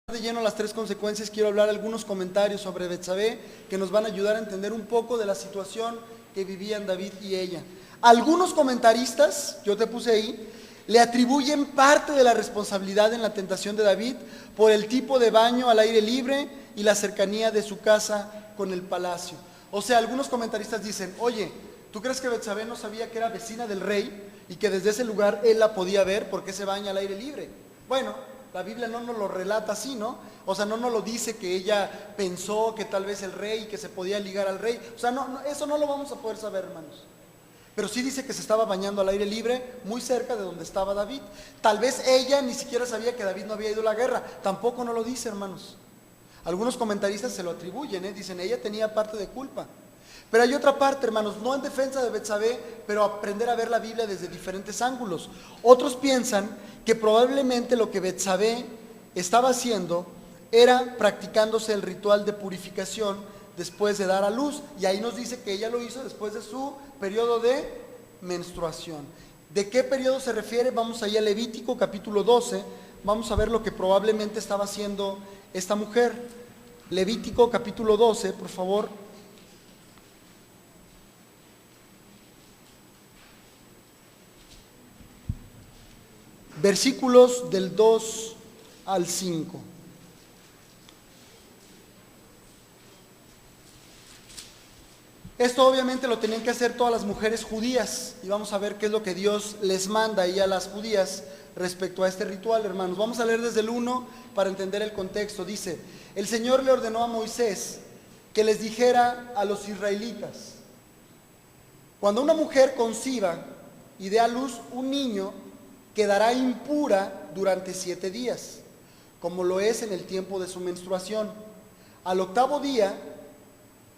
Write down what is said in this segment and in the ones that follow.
De lleno a las tres consecuencias, quiero hablar algunos comentarios sobre Betsabé que nos van a ayudar a entender un poco de la situación que vivían David y ella. Algunos comentaristas, yo te puse ahí, le atribuyen parte de la responsabilidad en la tentación de David por el tipo de baño al aire libre y la cercanía de su casa con el palacio. O sea, algunos comentaristas dicen, oye, ¿tú crees que Betsabé no sabía que era vecina del rey y que desde ese lugar él la podía ver porque se baña al aire libre? Bueno, la Biblia no nos lo relata así, ¿no? O sea, no nos lo dice que ella pensó que tal vez el rey, que se podía ligar al rey. O sea, eso no lo vamos a poder saber, hermanos. Pero sí dice que se estaba bañando al aire libre, muy cerca de donde estaba David. Tal vez ella ni siquiera sabía que David no había ido a la guerra. Tampoco no lo dice, hermanos. Algunos comentaristas se lo atribuyen, dicen, ella tenía parte de culpa. Pero hay otra parte, hermanos, no en defensa de Betsabé, pero aprender a ver la Biblia desde diferentes ángulos. Otros piensan que probablemente lo que Betsabé estaba haciendo era practicándose el ritual de purificación después de dar a luz. Y ahí nos dice que ella lo hizo después de su periodo de menstruación. ¿De qué periodo se refiere? Vamos allá a Levítico capítulo 12. Vamos a ver lo que probablemente estaba haciendo esta mujer. Levítico capítulo 12, por favor. Versículos del 2 al 5. Esto obviamente lo tenían que hacer todas las mujeres judías y vamos a ver qué es lo que Dios les manda ahí a las judías respecto a este ritual, hermanos. Vamos a leer desde el 1 para entender el contexto. Dice, el Señor le ordenó a Moisés que les dijera a los israelitas, cuando una mujer conciba y dé a luz un niño, quedará impura durante 7 días, como lo es en el tiempo de su menstruación. Al 8º día,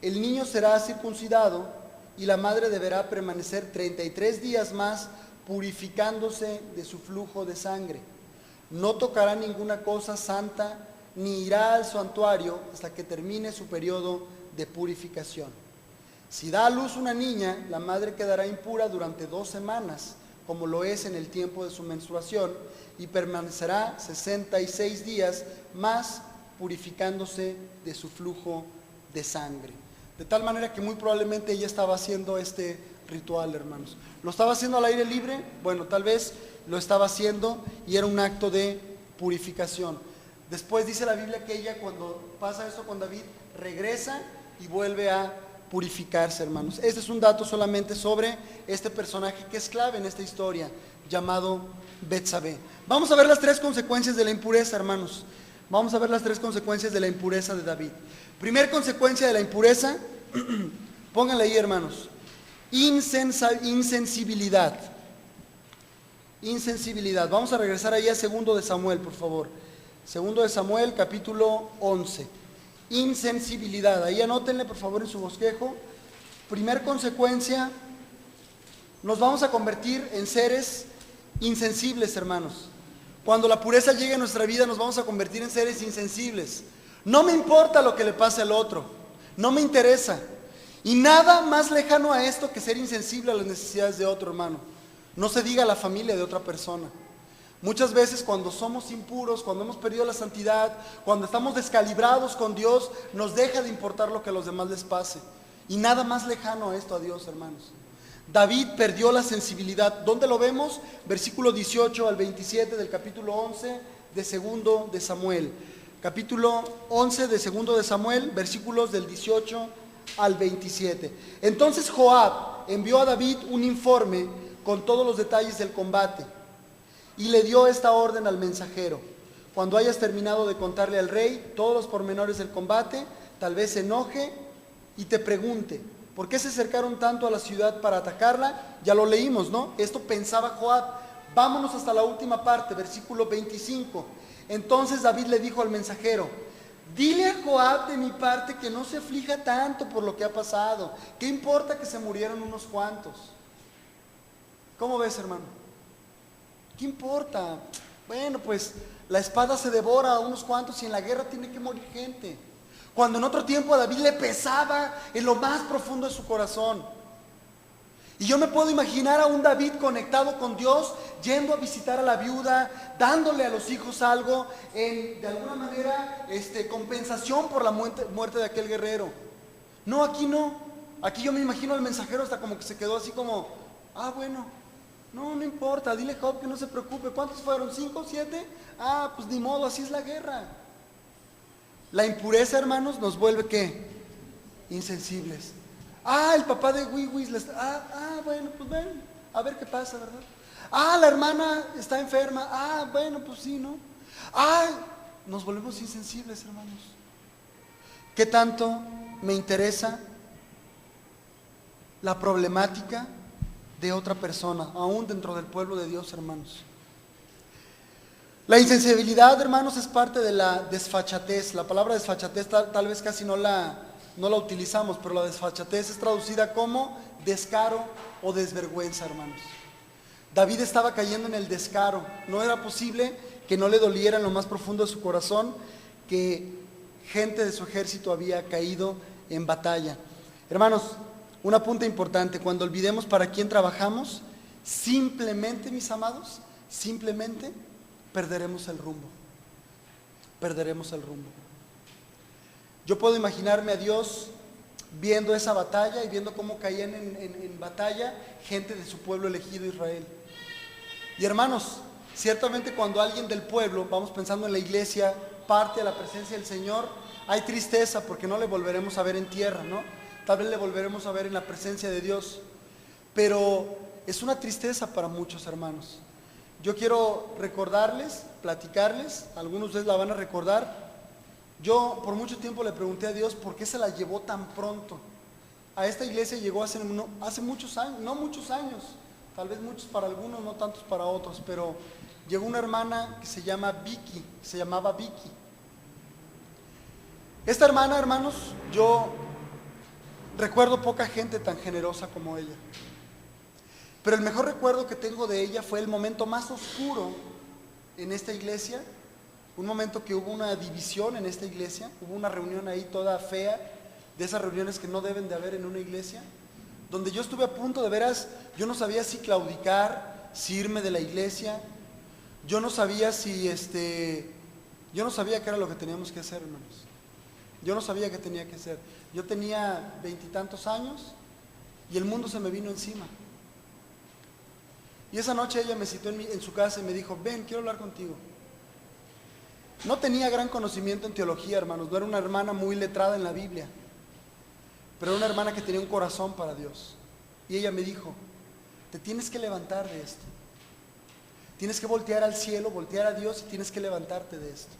el niño será circuncidado y la madre deberá permanecer 33 días más purificándose de su flujo de sangre. No tocará ninguna cosa santa ni irá al santuario hasta que termine su periodo de purificación. Si da a luz una niña, la madre quedará impura durante 2 semanas, como lo es en el tiempo de su menstruación, y permanecerá 66 días más purificándose de su flujo de sangre. De tal manera que muy probablemente ella estaba haciendo este ritual, hermanos. ¿Lo estaba haciendo al aire libre? Bueno, tal vez lo estaba haciendo y era un acto de purificación. Después dice la Biblia que ella, cuando pasa esto con David, regresa y vuelve a purificarse, hermanos. Este es un dato solamente sobre este personaje que es clave en esta historia, llamado Betsabé. Vamos a ver las 3 consecuencias de la impureza, hermanos. Vamos a ver las 3 consecuencias de la impureza de David. Primer consecuencia de la impureza, pónganla ahí, hermanos. Insensibilidad. Insensibilidad. Vamos a regresar ahí a 2 de Samuel, por favor. 2 de Samuel, capítulo 11. Insensibilidad, ahí anótenle por favor en su bosquejo. Primer consecuencia, nos vamos a convertir en seres insensibles, hermanos. Cuando la pureza llegue a nuestra vida nos vamos a convertir en seres insensibles. No me importa lo que le pase al otro, no me interesa. Y nada más lejano a esto que ser insensible a las necesidades de otro, hermano. No se diga a la familia de otra persona. Muchas veces cuando somos impuros, cuando hemos perdido la santidad, cuando estamos descalibrados con Dios, nos deja de importar lo que a los demás les pase. Y nada más lejano a esto a Dios, hermanos. David perdió la sensibilidad. ¿Dónde lo vemos? Versículo 18 al 27 del capítulo 11 de 2 de Samuel. Capítulo 11 de 2 de Samuel, versículos del 18 al 27. Entonces Joab envió a David un informe con todos los detalles del combate. Y le dio esta orden al mensajero: cuando hayas terminado de contarle al rey todos los pormenores del combate, tal vez se enoje y te pregunte, ¿por qué se acercaron tanto a la ciudad para atacarla? Ya lo leímos, ¿no? Esto pensaba Joab. Vámonos hasta la última parte, versículo 25. Entonces David le dijo al mensajero: dile a Joab de mi parte que no se aflija tanto por lo que ha pasado. ¿Qué importa que se murieron unos cuantos? ¿Cómo ves, hermano? ¿Qué importa? Bueno, pues la espada se devora a unos cuantos y en la guerra tiene que morir gente. Cuando en otro tiempo a David le pesaba en lo más profundo de su corazón. Y yo me puedo imaginar a un David conectado con Dios, yendo a visitar a la viuda, dándole a los hijos algo, de alguna manera, compensación por la muerte de aquel guerrero. No, aquí no. Aquí yo me imagino al mensajero hasta como que se quedó así como, bueno, no importa, dile a Job que no se preocupe. ¿Cuántos fueron? ¿5, 7? Pues ni modo, así es la guerra. La impureza, hermanos, nos vuelve ¿qué? Insensibles. El papá de Wiwis, bueno, pues ven, a ver qué pasa, ¿verdad? La hermana está enferma, bueno, pues sí, ¿no? Nos volvemos insensibles, hermanos. ¿Qué tanto me interesa la problemática de otra persona, aún dentro del pueblo de Dios, hermanos? La insensibilidad, hermanos, es parte de la desfachatez. La palabra desfachatez tal vez casi no la utilizamos, pero la desfachatez es traducida como descaro o desvergüenza, hermanos. David estaba cayendo en el descaro. No era posible que no le doliera en lo más profundo de su corazón que gente de su ejército había caído en batalla. Hermanos, un apunte importante: cuando olvidemos para quién trabajamos, simplemente, mis amados, simplemente perderemos el rumbo. Perderemos el rumbo. Yo puedo imaginarme a Dios viendo esa batalla y viendo cómo caían en batalla gente de su pueblo elegido, Israel. Y hermanos, ciertamente cuando alguien del pueblo, vamos pensando en la iglesia, parte a la presencia del Señor, hay tristeza porque no le volveremos a ver en tierra, ¿no? Tal vez le volveremos a ver en la presencia de Dios. Pero es una tristeza para muchos, hermanos. Yo quiero recordarles, platicarles, algunos de ustedes la van a recordar. Yo por mucho tiempo le pregunté a Dios por qué se la llevó tan pronto. A esta iglesia llegó hace muchos años, no muchos años, tal vez muchos para algunos, no tantos para otros, pero llegó una hermana que se llamaba Vicky. Esta hermana, hermanos, yo recuerdo poca gente tan generosa como ella. Pero el mejor recuerdo que tengo de ella fue el momento más oscuro en esta iglesia. Un momento que hubo una división en esta iglesia, hubo una reunión ahí toda fea, de esas reuniones que no deben de haber en una iglesia, donde yo estuve a punto de veras, yo no sabía si claudicar, si irme de la iglesia, yo no sabía yo no sabía qué era lo que teníamos que hacer, hermanos. Yo no sabía qué tenía que hacer. Yo tenía 20 y tantos años y el mundo se me vino encima. Y esa noche ella me citó en su casa y me dijo: ven, quiero hablar contigo. No tenía gran conocimiento en teología, hermanos, no era una hermana muy letrada en la Biblia, pero era una hermana que tenía un corazón para Dios. Y ella me dijo: te tienes que levantar de esto. Tienes que voltear al cielo, voltear a Dios y tienes que levantarte de esto.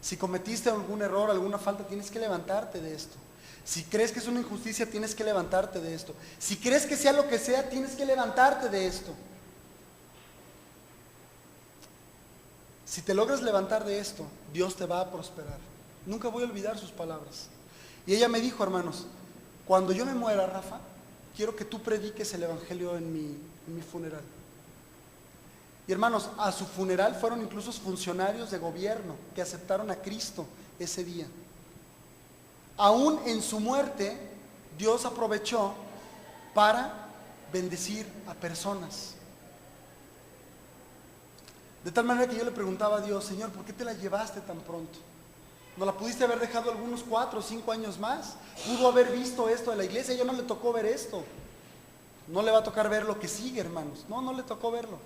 Si cometiste algún error, alguna falta, tienes que levantarte de esto. Si crees que es una injusticia, tienes que levantarte de esto. Si crees que sea lo que sea, tienes que levantarte de esto. Si te logras levantar de esto, Dios te va a prosperar. Nunca voy a olvidar sus palabras. Y ella me dijo: hermanos, cuando yo me muera, Rafa, quiero que tú prediques el evangelio en mi funeral. Y hermanos, a su funeral fueron incluso funcionarios de gobierno que aceptaron a Cristo ese día. Aún en su muerte, Dios aprovechó para bendecir a personas. De tal manera que yo le preguntaba a Dios: Señor, ¿por qué te la llevaste tan pronto? ¿No la pudiste haber dejado algunos 4 o 5 años más? Pudo haber visto esto de la iglesia, ya no le tocó ver esto. No le va a tocar ver lo que sigue, hermanos. No le tocó verlo.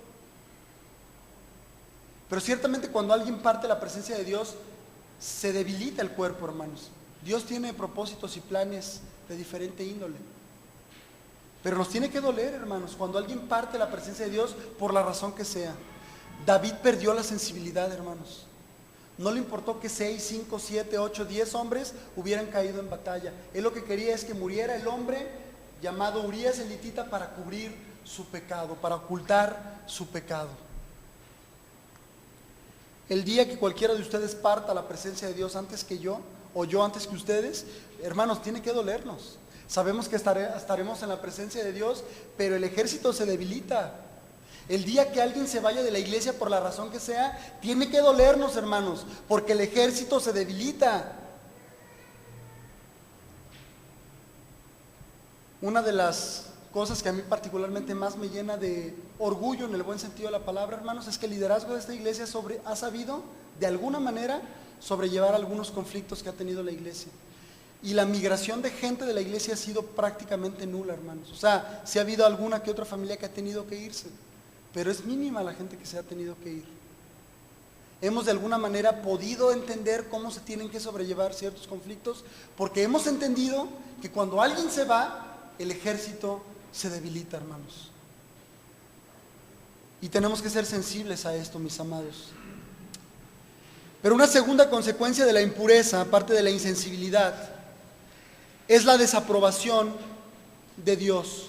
Pero ciertamente cuando alguien parte la presencia de Dios, se debilita el cuerpo, hermanos. Dios tiene propósitos y planes de diferente índole. Pero nos tiene que doler, hermanos, cuando alguien parte la presencia de Dios por la razón que sea. David perdió la sensibilidad, hermanos. No le importó que 6, 5, 7, 8, 10 hombres hubieran caído en batalla. Él lo que quería es que muriera el hombre llamado Urías elitita para cubrir su pecado, para ocultar su pecado. El día que cualquiera de ustedes parta a la presencia de Dios antes que yo, o yo antes que ustedes, hermanos, tiene que dolernos. Sabemos que estaremos en la presencia de Dios, pero el ejército se debilita. El día que alguien se vaya de la iglesia por la razón que sea, tiene que dolernos, hermanos, porque el ejército se debilita. Una de las cosas que a mí particularmente más me llena de orgullo en el buen sentido de la palabra, hermanos, es que el liderazgo de esta iglesia ha sabido de alguna manera sobrellevar algunos conflictos que ha tenido la iglesia. Y la migración de gente de la iglesia ha sido prácticamente nula, hermanos. O sea, sí ha habido alguna que otra familia que ha tenido que irse, pero es mínima la gente que se ha tenido que ir. Hemos de alguna manera podido entender cómo se tienen que sobrellevar ciertos conflictos, porque hemos entendido que cuando alguien se va, el ejército se debilita, hermanos. Y tenemos que ser sensibles a esto, mis amados. Pero una segunda consecuencia de la impureza, aparte de la insensibilidad, es la desaprobación de Dios.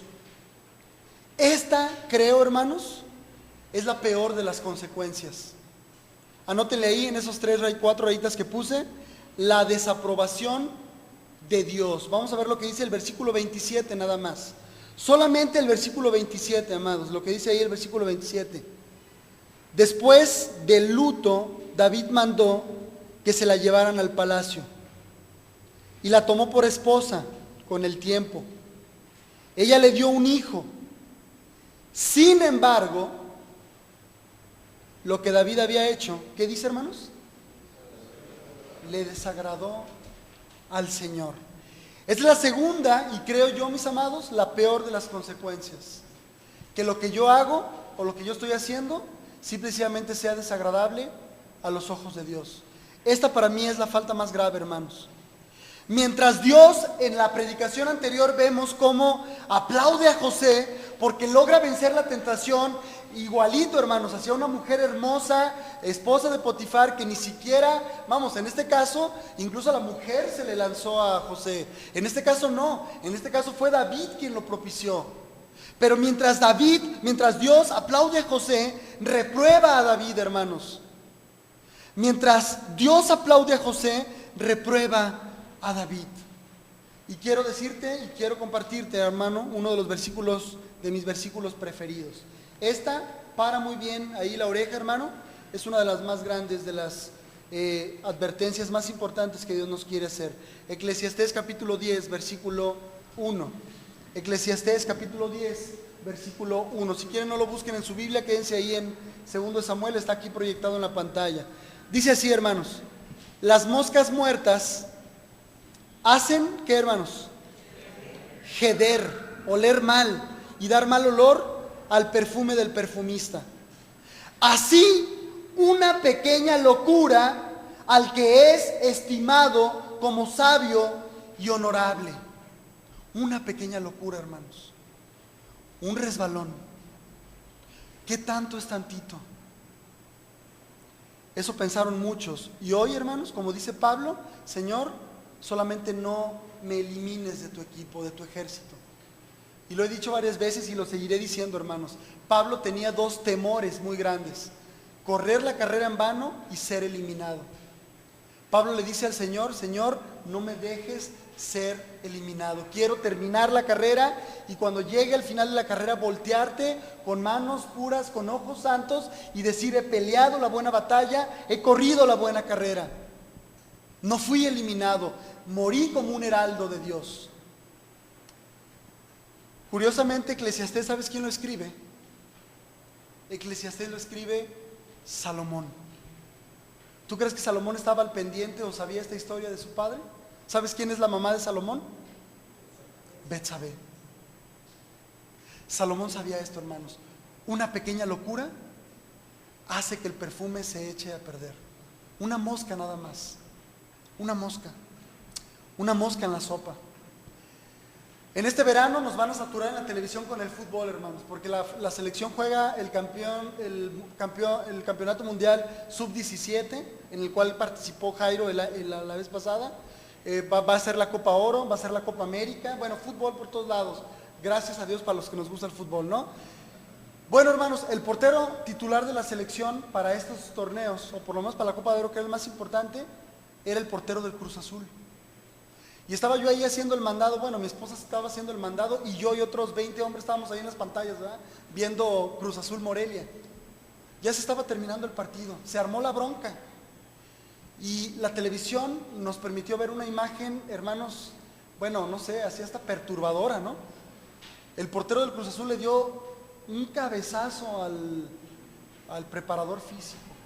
Esta, creo, hermanos, es la peor de las consecuencias. Anótenle ahí en esos 4 rayitas que puse, la desaprobación de Dios. Vamos a ver lo que dice el versículo 27 nada más. Solamente el versículo 27, amados, lo que dice ahí el versículo 27. Después del luto, David mandó que se la llevaran al palacio y la tomó por esposa con el tiempo. Ella le dio un hijo. Sin embargo, lo que David había hecho, ¿qué dice, hermanos? Le desagradó al Señor. Es la segunda, y creo yo, mis amados, la peor de las consecuencias. Que lo que yo hago o lo que yo estoy haciendo simplemente sea desagradable a los ojos de Dios. Esta para mí es la falta más grave, hermanos. Mientras Dios, en la predicación anterior vemos cómo aplaude a José porque logra vencer la tentación, igualito, hermanos, hacia una mujer hermosa, esposa de Potifar, que ni siquiera, vamos, en este caso, incluso a la mujer se le lanzó a José. En este caso no, en este caso fue David quien lo propició. Pero mientras Dios aplaude a José, reprueba a David, hermanos. Mientras Dios aplaude a José, reprueba a David. Y quiero decirte y quiero compartirte, hermano, uno de los versículos, de mis versículos preferidos. Esta, para muy bien ahí la oreja, hermano, es una de las más grandes, de las advertencias más importantes que Dios nos quiere hacer. Eclesiastés capítulo 10, versículo 1. Eclesiastés capítulo 10, versículo 1. Si quieren no lo busquen en su Biblia, quédense ahí en 2 Samuel, está aquí proyectado en la pantalla. Dice así, hermanos: las moscas muertas hacen, ¿qué, hermanos? Heder, oler mal y dar mal olor al perfume del perfumista. Así, una pequeña locura al que es estimado como sabio y honorable. Una pequeña locura, hermanos. Un resbalón. ¿Qué tanto es tantito? Eso pensaron muchos. Y hoy, hermanos, como dice Pablo, Señor, solamente no me elimines de tu equipo, de tu ejército. Y lo he dicho varias veces y lo seguiré diciendo, hermanos. Pablo tenía 2 temores muy grandes: correr la carrera en vano y ser eliminado. Pablo le dice al Señor: Señor, no me dejes ser eliminado. Quiero terminar la carrera y cuando llegue al final de la carrera voltearte con manos puras, con ojos santos y decir: he peleado la buena batalla, he corrido la buena carrera. No fui eliminado, morí como un heraldo de Dios. Curiosamente, Eclesiastés, ¿sabes quién lo escribe? Eclesiastés lo escribe Salomón. ¿Tú crees que Salomón estaba al pendiente o sabía esta historia de su padre? ¿Sabes quién es la mamá de Salomón? Betsabé. Salomón sabía esto, hermanos. Una pequeña locura hace que el perfume se eche a perder. Una mosca nada más. Una mosca en la sopa. En este verano nos van a saturar en la televisión con el fútbol, hermanos, porque la selección juega el campeonato mundial sub-17, en el cual participó Jairo la vez pasada. Va a ser la Copa Oro, va a ser la Copa América, bueno, fútbol por todos lados. Gracias a Dios para los que nos gusta el fútbol, ¿no? Bueno, hermanos, el portero titular de la selección para estos torneos, o por lo menos para la Copa de Oro, que era el más importante, era el portero del Cruz Azul. Y estaba yo ahí haciendo el mandado, bueno, mi esposa estaba haciendo el mandado y yo y otros 20 hombres estábamos ahí en las pantallas, ¿verdad? Viendo Cruz Azul Morelia. Ya se estaba terminando el partido, se armó la bronca. Y la televisión nos permitió ver una imagen, hermanos, bueno, no sé, así hasta perturbadora, ¿no? El portero del Cruz Azul le dio un cabezazo al preparador físico.